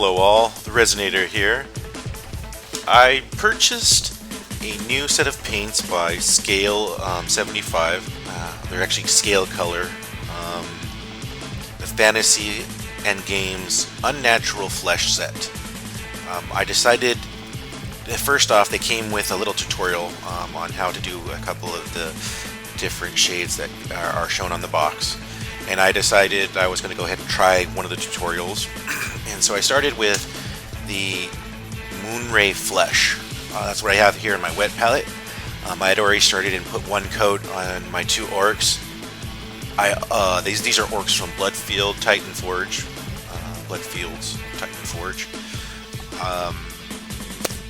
Hello all, the Resonator here. I purchased a new set of paints by Scale 75. They're actually Scalecolor. The Fantasy and Games Unnatural Flesh set. I decided, first off, they came with a little tutorial on how to do a couple of the different shades that are shown on the box. And I decided I was going to go ahead and try one of the tutorials. And so I started with the Moonray Flesh. That's what I have here in my wet palette. I had already started and put one coat on my two orcs. These are orcs from Bloodfield's Titan Forge.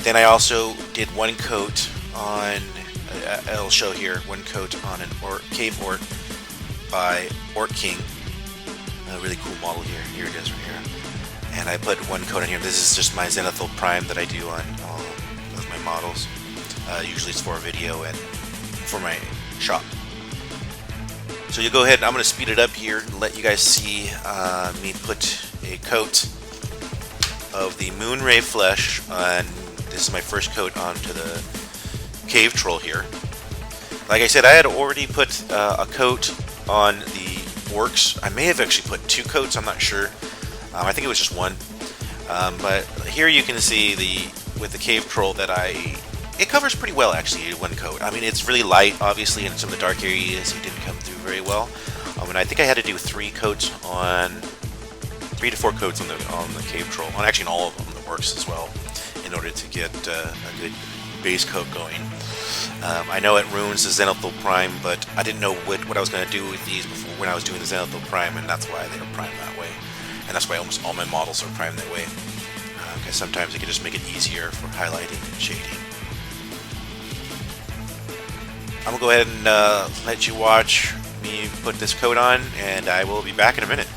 Then I also did one coat on, I'll show here, one coat on an cave orc by Orc King. A really cool model here. Here it is right here. And I put one coat on here. This is just my Zenithal Prime that I do on all of my models. Usually it's for a video and for my shop. So you go ahead and I'm going to speed it up here and let you guys see me put a coat of the Moonray Flesh on. This is my first coat onto the cave troll here. Like I said, I had already put a coat on the orcs. I may have actually put two coats, I'm not sure. I think it was just one. But here you can see with the cave troll that it covers pretty well actually, one coat. I mean, it's really light obviously, and some of the dark areas it didn't come through very well. And I think I had to do 3 to 4 coats on the cave troll, and actually in all of them, the orcs as well, in order to get a good base coat going. I know it ruins the Zenithal Prime, but I didn't know what I was going to do with these before when I was doing the Zenithal Prime, and that's why they were primed that way. And that's why almost all my models are primed that way. Because sometimes it can just make it easier for highlighting and shading. I'm going to go ahead and let you watch me put this coat on, and I will be back in a minute.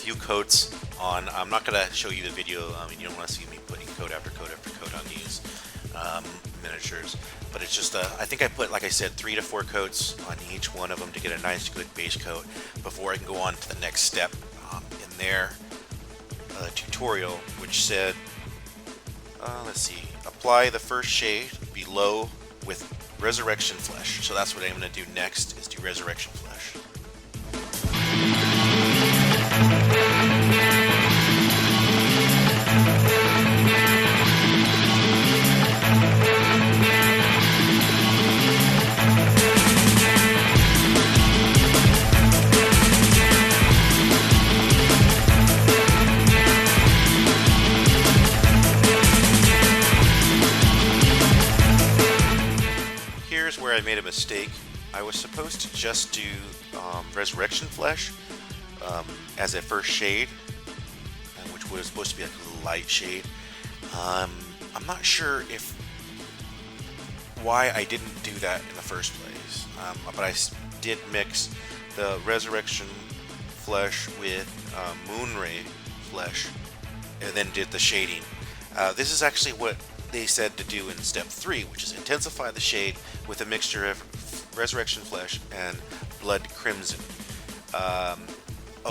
few coats on. I'm not going to show you the video. You don't want to see me putting coat after coat after coat on these miniatures. But it's just, I think I put, like I said, 3 to 4 coats on each one of them to get a nice good base coat before I can go on to the next step in their tutorial, which said, let's see, apply the first shade below with Resurrection Flesh. So that's what I'm going to do next, is do Resurrection Flesh. Where I made a mistake. I was supposed to just do Resurrection Flesh as a first shade, which was supposed to be like a light shade. I'm not sure if why I didn't do that in the first place, but I did mix the Resurrection Flesh with Moonray Flesh and then did the shading. This is actually what they said to do in step 3, which is intensify the shade with a mixture of Resurrection Flesh and Blood Crimson.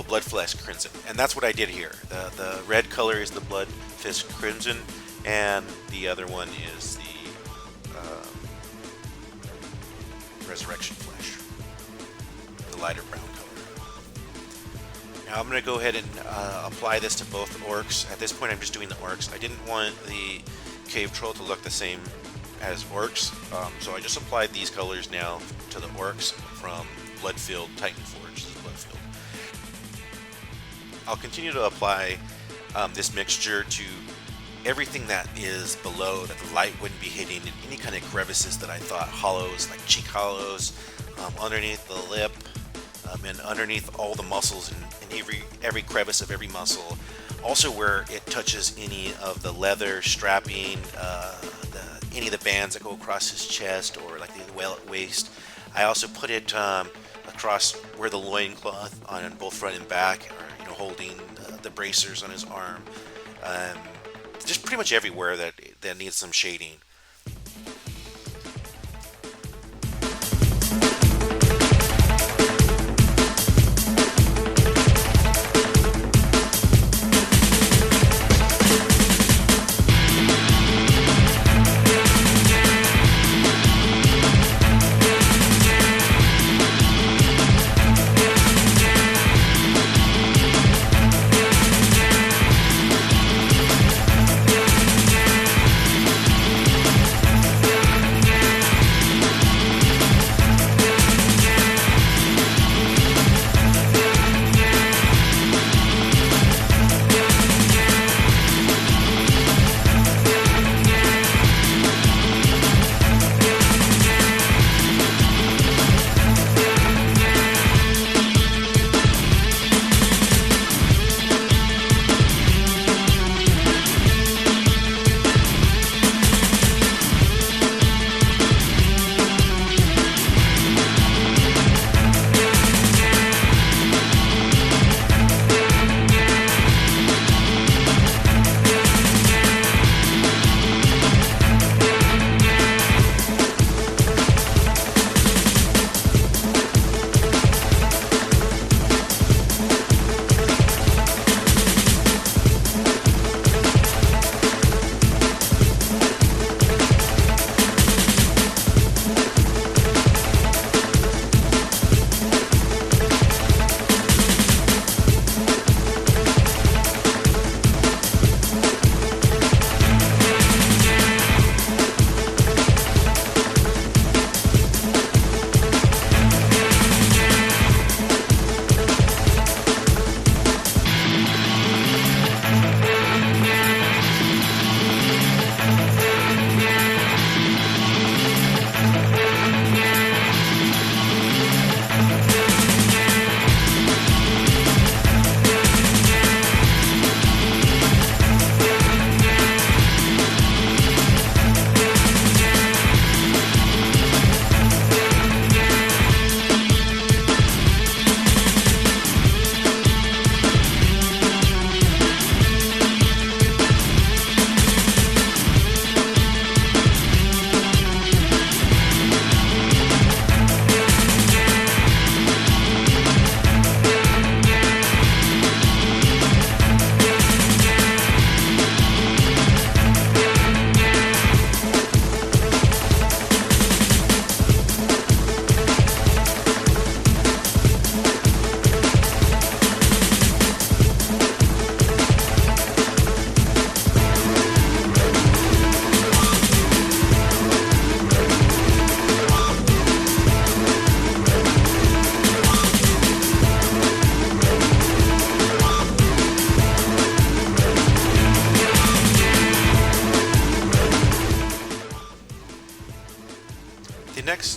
Blood Flesh Crimson. And that's what I did here. The red color is the Bloodfest Crimson, and the other one is the Resurrection Flesh, the lighter brown color. Now I'm going to go ahead and apply this to both orcs. At this point I'm just doing the orcs. I didn't want the cave troll to look the same as orcs, so I just applied these colors now to the orcs from Bloodfield Titan Forge. This is Bloodfield. I'll continue to apply this mixture to everything that is below, that the light wouldn't be hitting, in any kind of crevices that I thought hollows, like cheek hollows, underneath the lip, and underneath all the muscles, and every crevice of every muscle. Also where it touches any of the leather strapping, any of the bands that go across his chest or like the waist. I also put it across where the loincloth on both front and back are, holding the bracers on his arm. Just pretty much everywhere that needs some shading.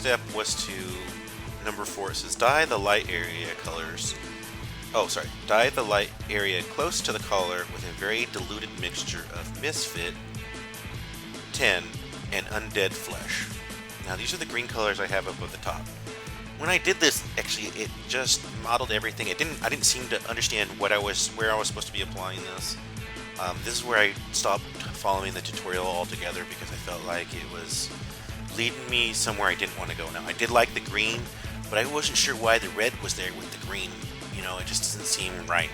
step was to number 4. It says dye the light area colors. Oh, sorry. Dye the light area close to the collar with a very diluted mixture of Misfit 10 and Undead Flesh. Now these are the green colors I have up at the top. When I did this, actually, it just modeled everything. I didn't seem to understand where I was supposed to be applying this. This is where I stopped following the tutorial altogether because I felt like it was leading me somewhere I didn't want to go. Now I did like the green, but I wasn't sure why the red was there with the green. You know, it just doesn't seem right.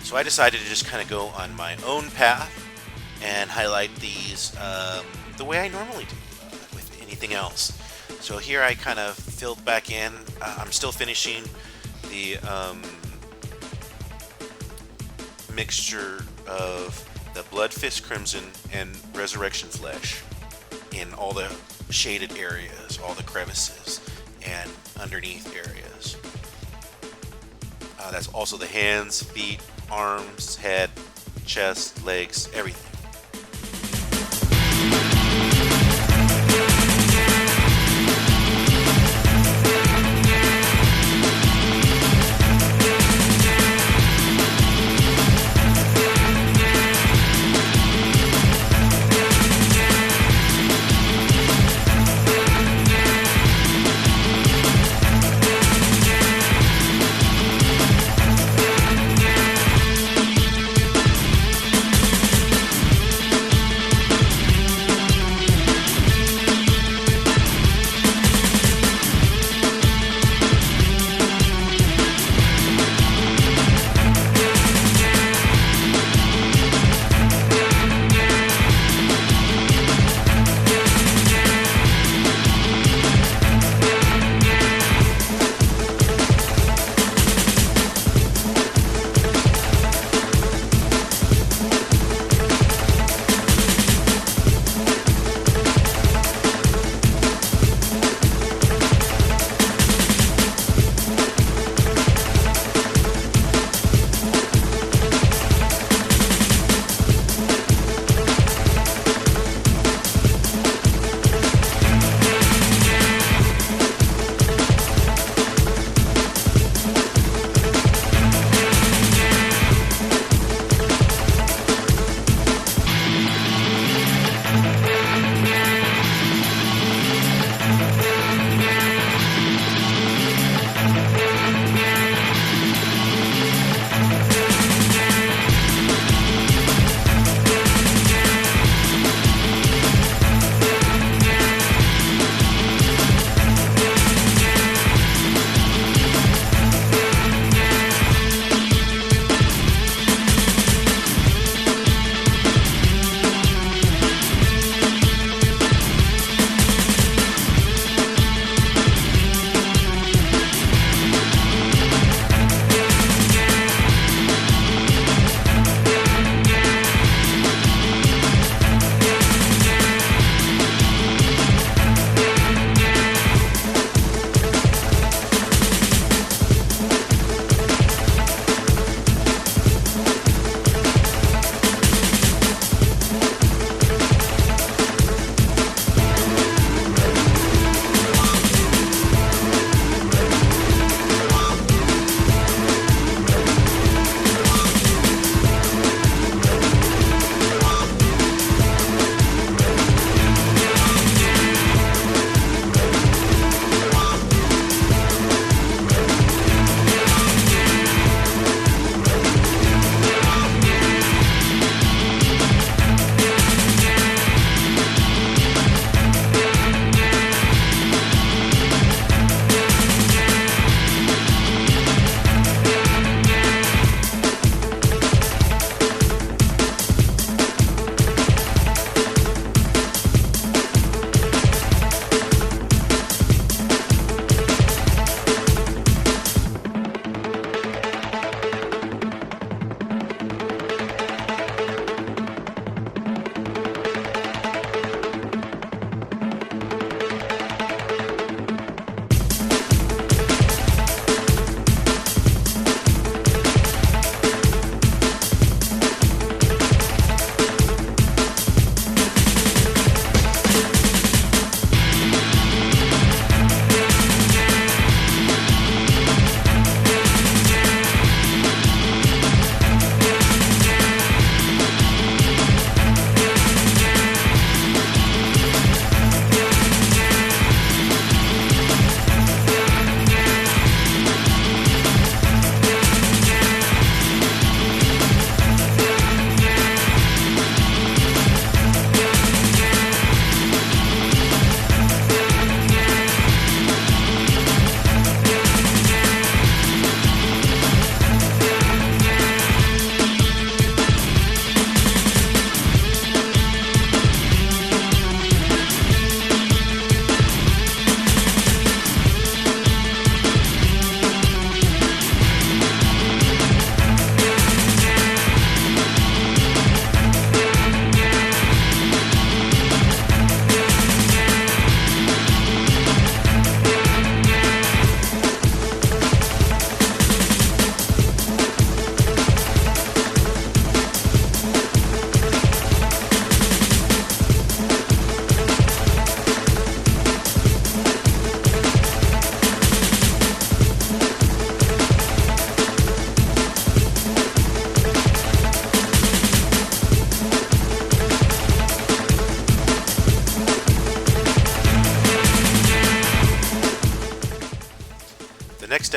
So I decided to just kind of go on my own path and highlight these the way I normally do with anything else. So here I kind of filled back in. I'm still finishing the mixture of the Bloodfest Crimson and Resurrection Flesh in all the shaded areas, all the crevices, and underneath areas. That's also the hands, feet, arms, head, chest, legs, everything.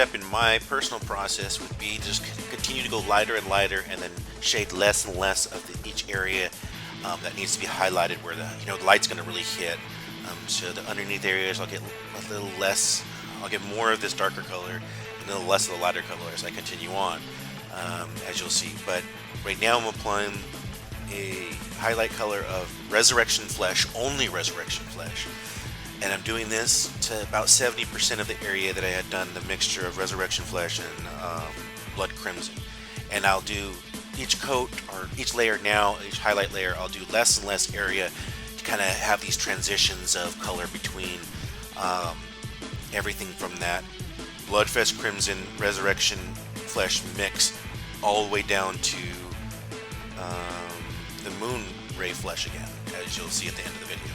step in my personal process would be just continue to go lighter and lighter, and then shade less and less of each area that needs to be highlighted, where the the light's going to really hit. So the underneath areas, I'll get a little less. I'll get more of this darker color and a little less of the lighter color as I continue on, as you'll see. But right now I'm applying a highlight color of Resurrection Flesh, only Resurrection Flesh. And I'm doing this to about 70% of the area that I had done the mixture of Resurrection Flesh and Blood Crimson. And I'll do each coat, or each layer now, each highlight layer, I'll do less and less area to kind of have these transitions of color between everything from that Bloodfest Crimson, Resurrection Flesh mix all the way down to the Moonray Flesh again, as you'll see at the end of the video.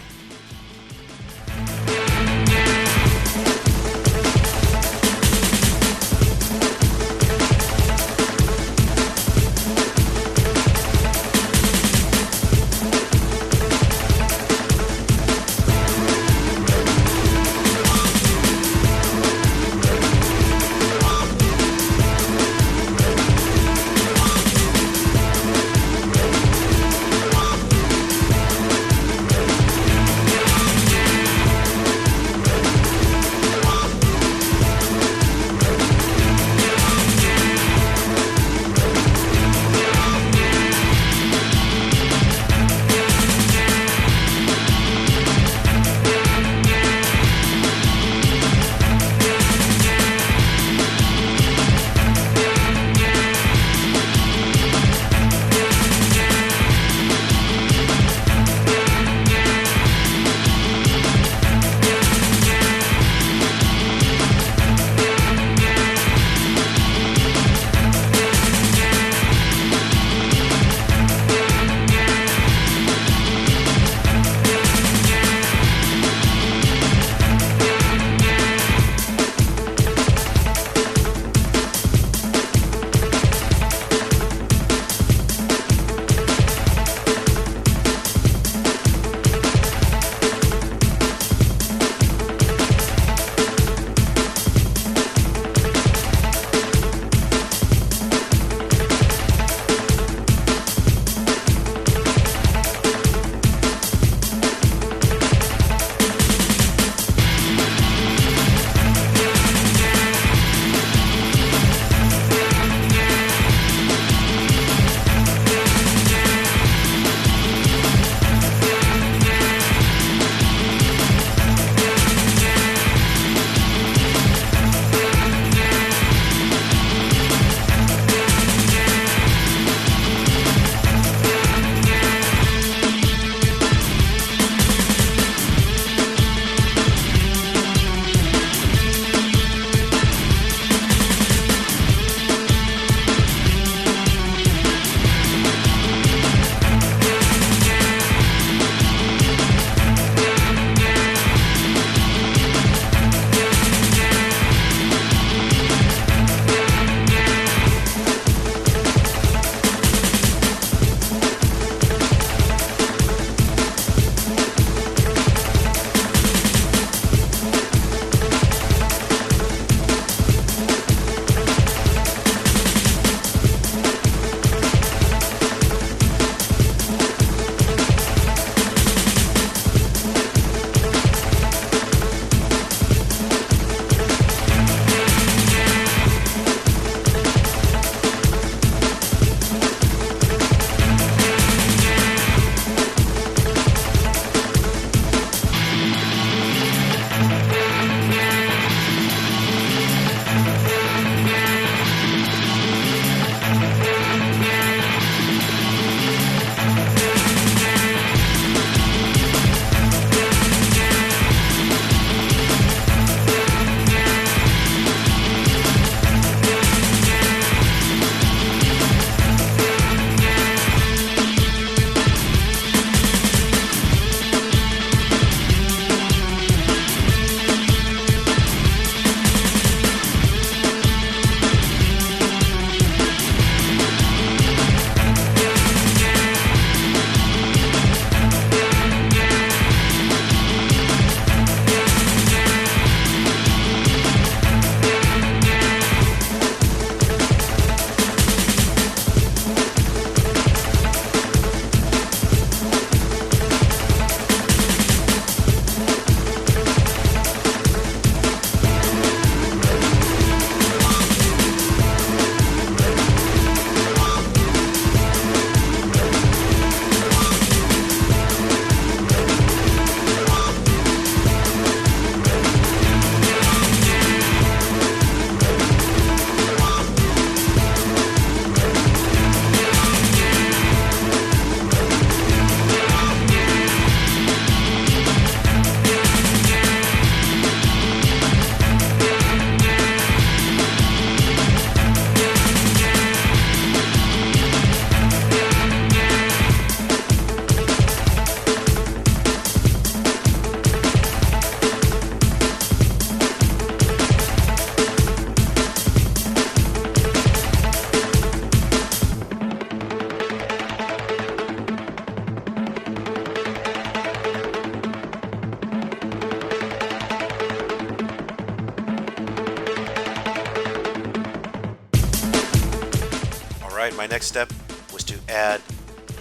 next step was to add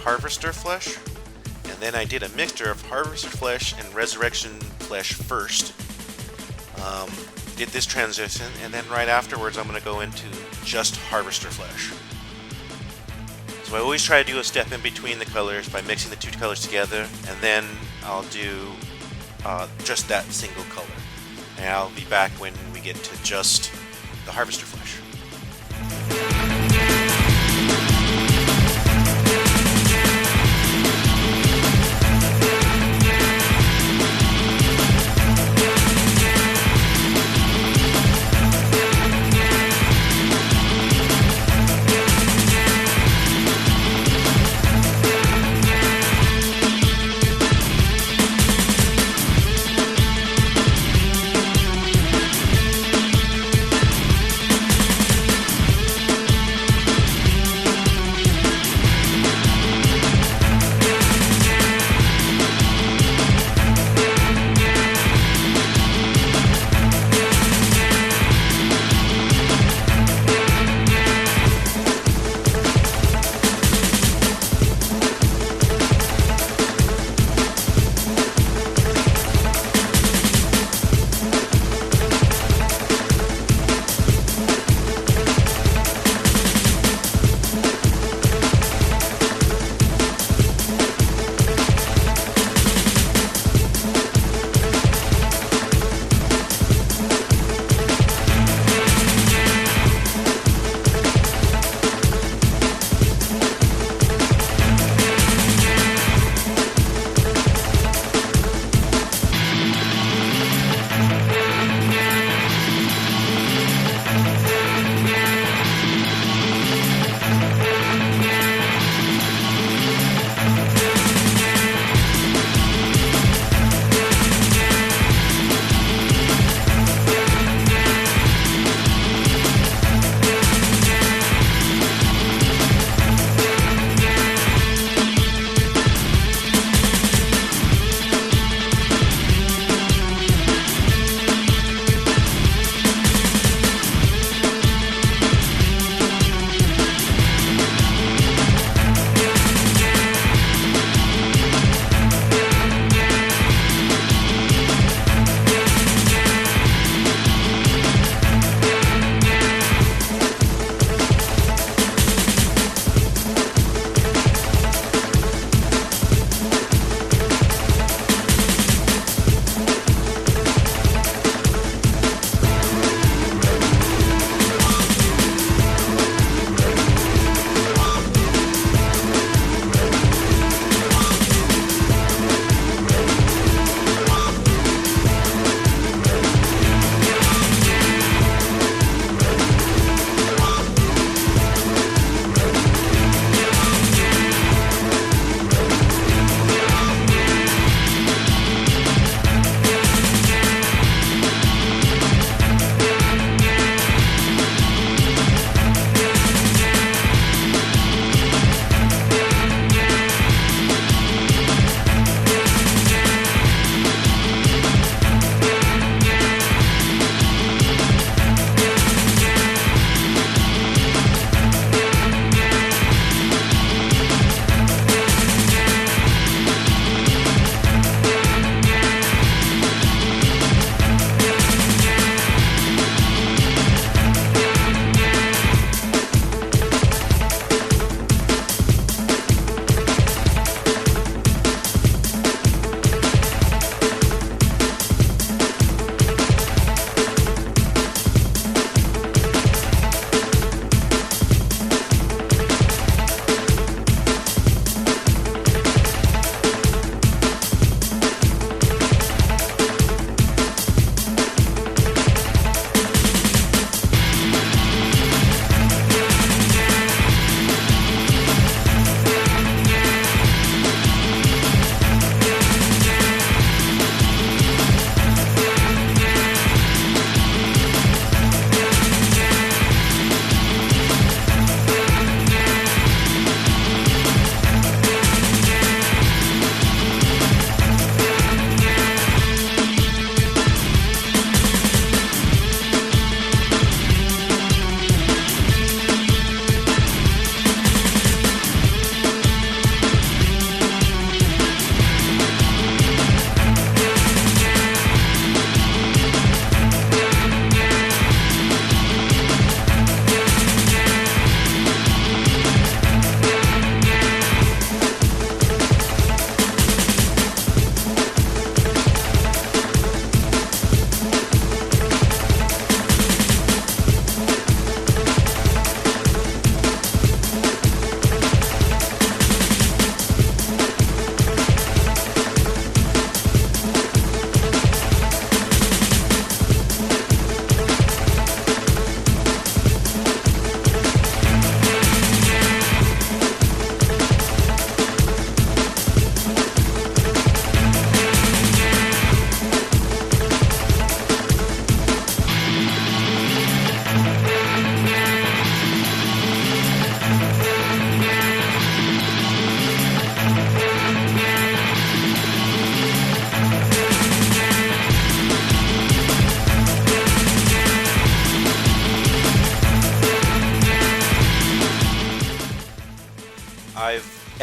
Harvester Flesh, and then I did a mixture of Harvester Flesh and Resurrection Flesh first. Did this transition, and then right afterwards I'm going to go into just Harvester Flesh. So I always try to do a step in between the colors by mixing the two colors together, and then I'll do just that single color. And I'll be back when we get to just the Harvester Flesh.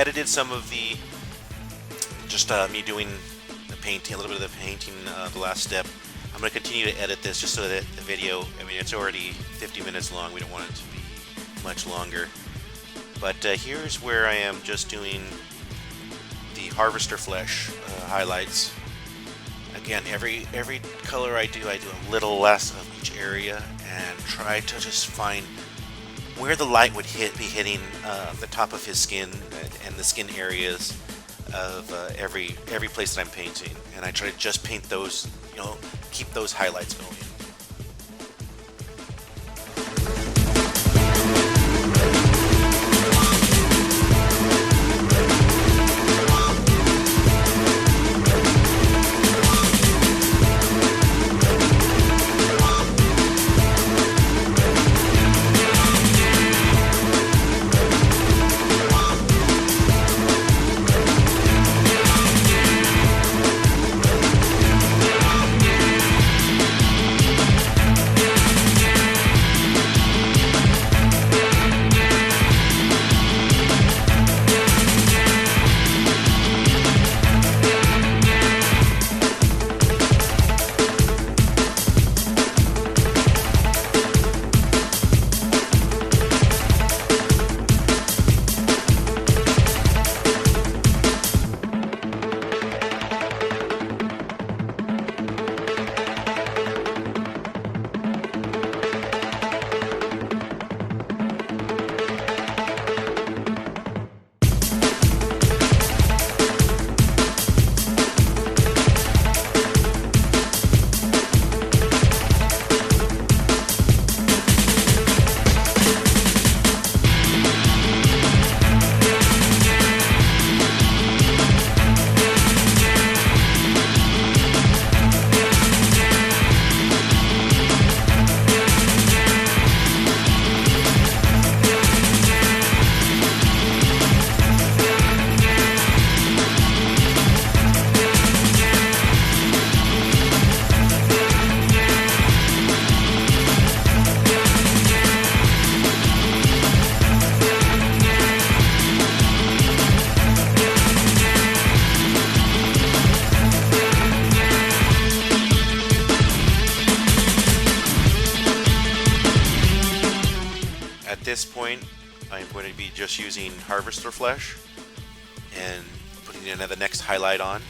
edited some of the, just me doing the painting, a little bit of the painting, the last step. I'm going to continue to edit this just so that the video, I mean, it's already 50 minutes long. We don't want it to be much longer. But here's where I am just doing the Harvester Flesh highlights. Again, every color I do a little less of each area and try to just find where the light would be hitting the top of his skin and the skin areas of every place that I'm painting. And I try to just paint those, you know, keep those highlights going. At this point, I'm going to be just using Harvester Flesh and putting in the next highlight on.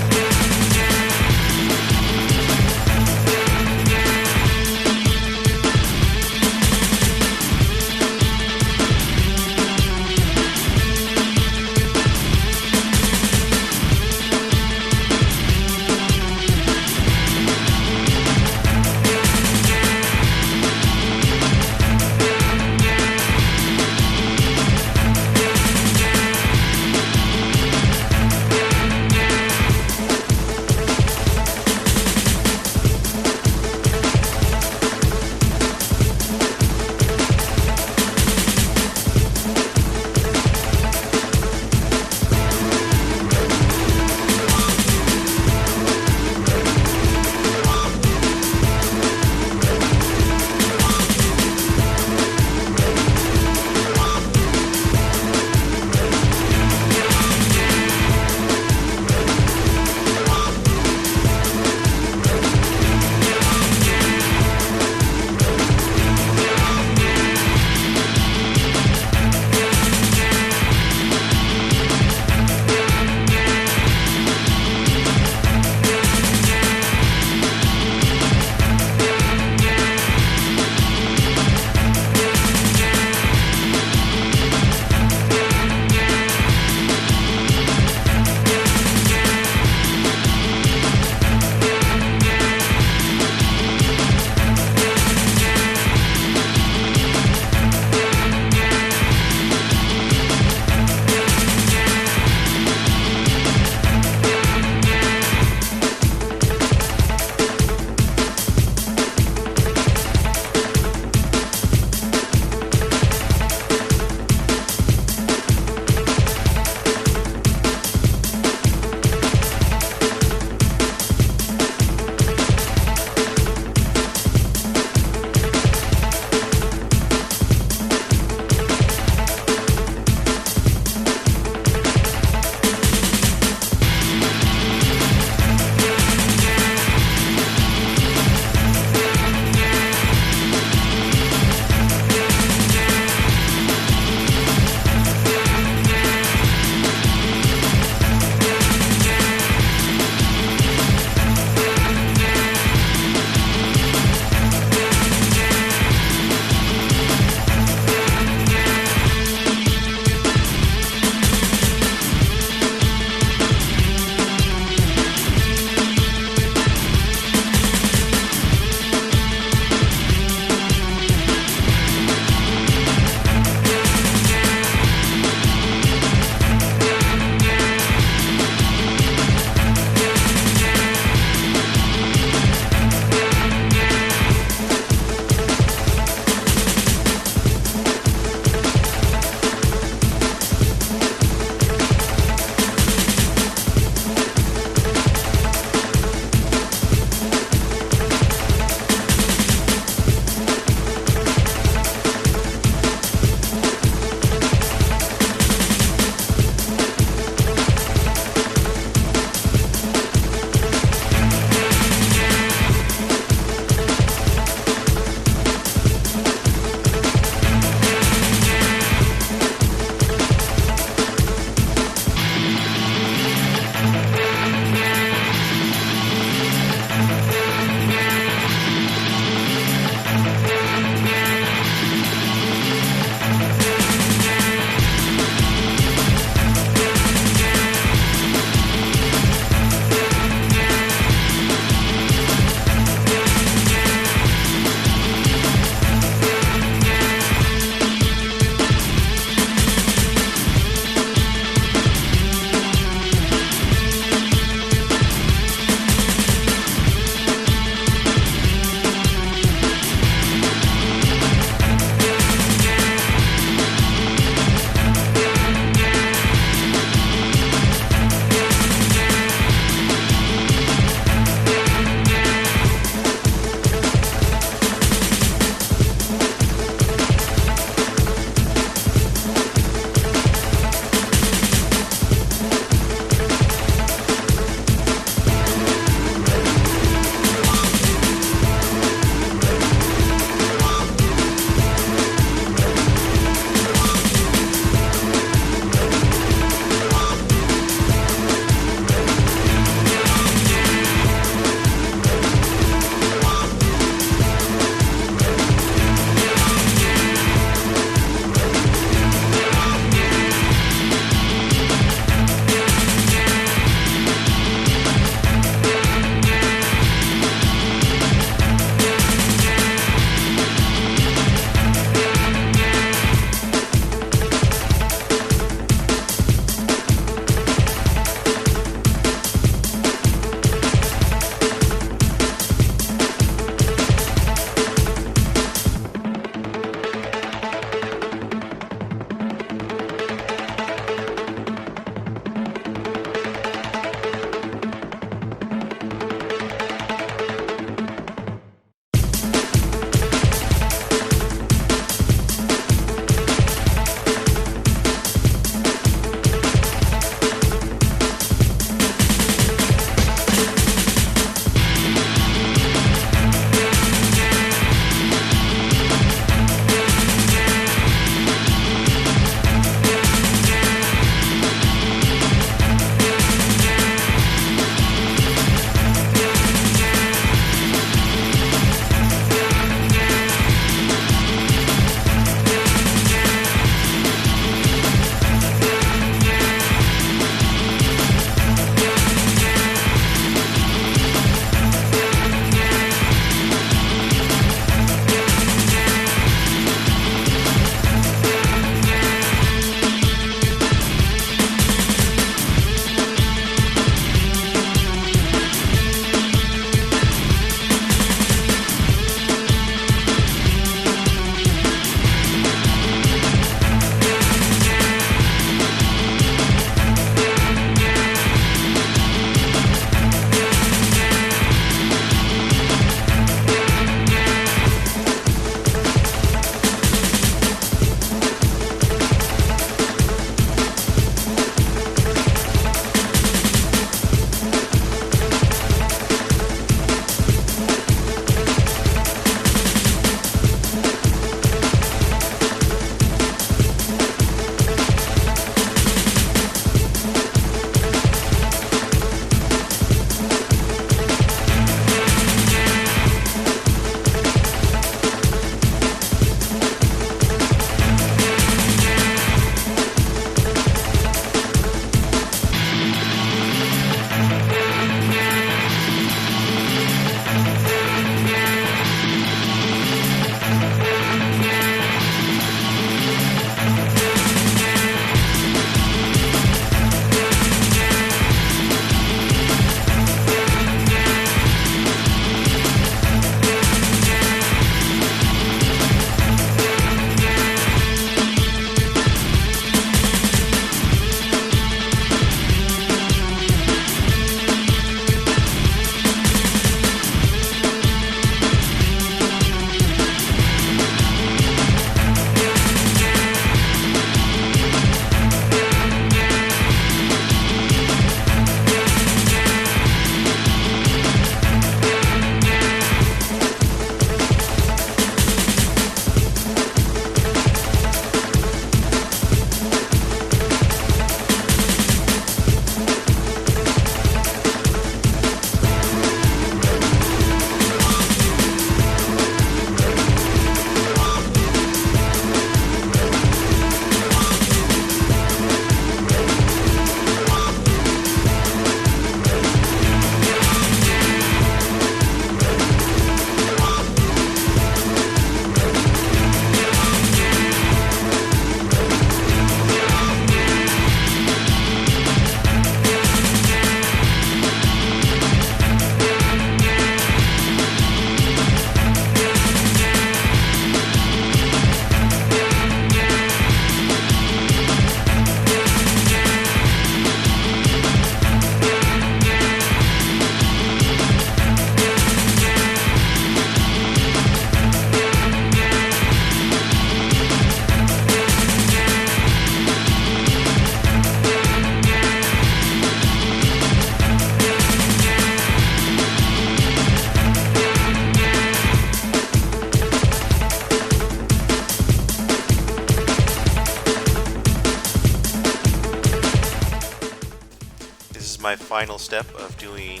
final step of doing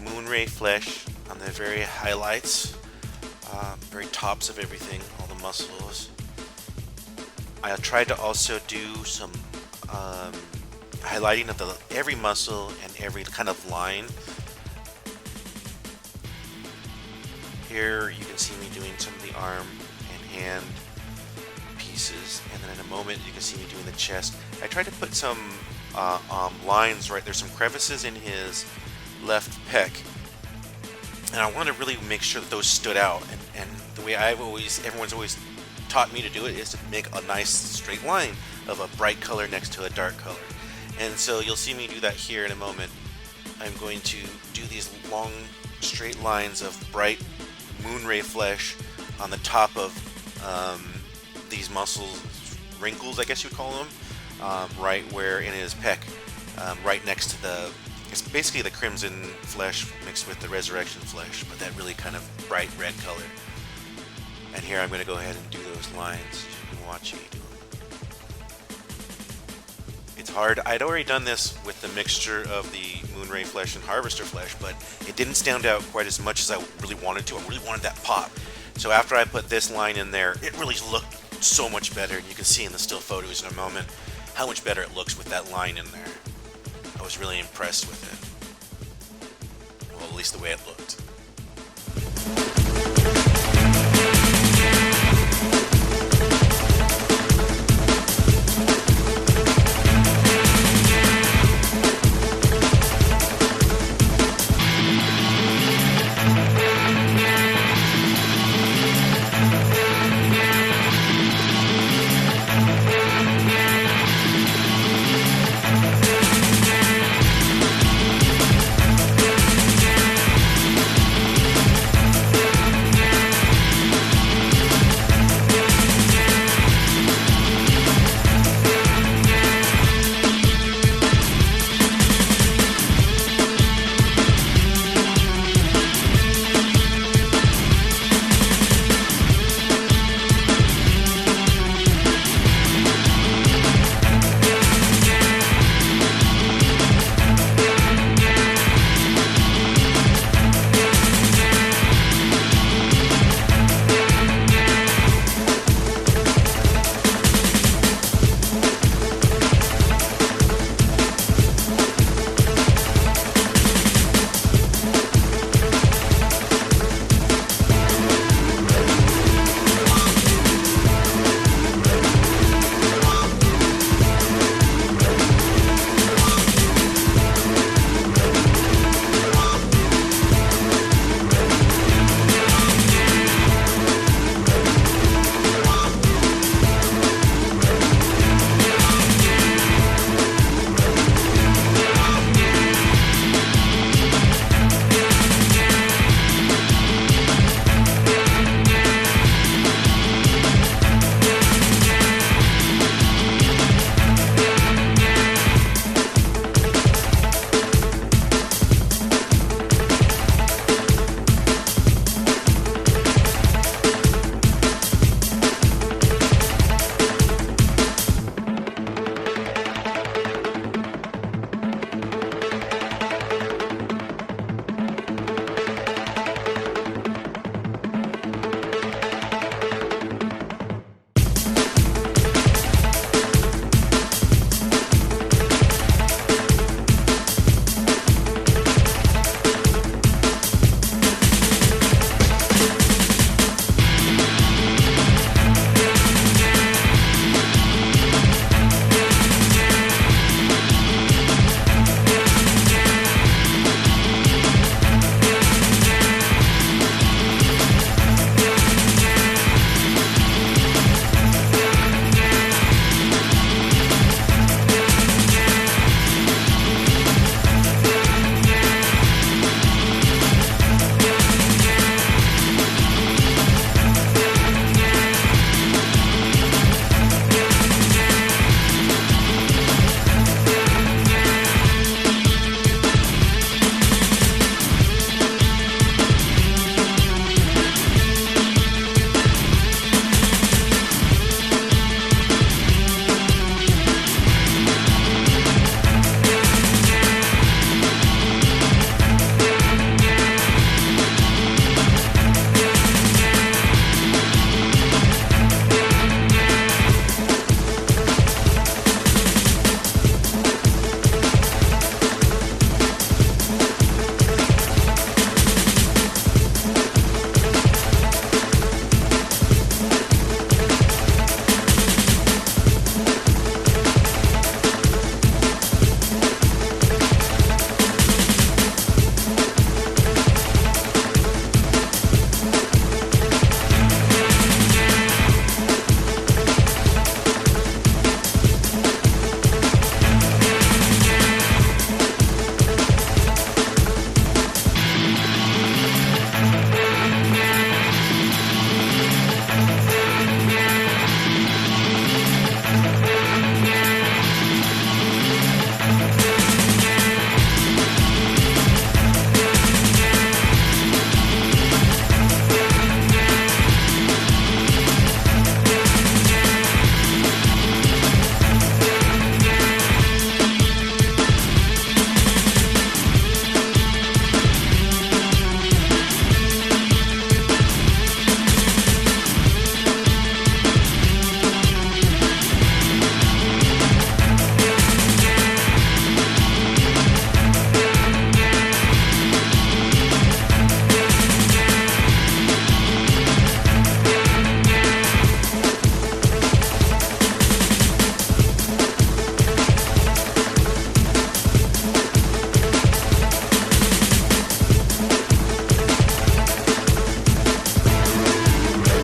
Moonray Flesh on the very highlights, very tops of everything, all the muscles. I tried to also do some highlighting of every muscle and every kind of line. Here you can see me doing some of the arm and hand pieces, and then in a moment you can see me doing the chest. I tried to put some lines right there's some crevices in his left pec, and I want to really make sure that those stood out, and the way everyone's always taught me to do it is to make a nice straight line of a bright color next to a dark color. And so you'll see me do that here in a moment. I'm going to do these long straight lines of bright Moonray Flesh on the top of these muscles, wrinkles I guess you would call them, right where in his pec, right next to it's basically the Crimson Flesh mixed with the Resurrection Flesh, but that really kind of bright red color. And here I'm going to go ahead and do those lines. You can watch me do them. It's hard. I'd already done this with the mixture of the Moonray Flesh and Harvester Flesh, but it didn't stand out quite as much as I really wanted to. I really wanted that pop. So after I put this line in there, it really looked so much better, and you can see in the still photos in a moment how much better it looks with that line in there. I was really impressed with it. Well, at least the way it looked.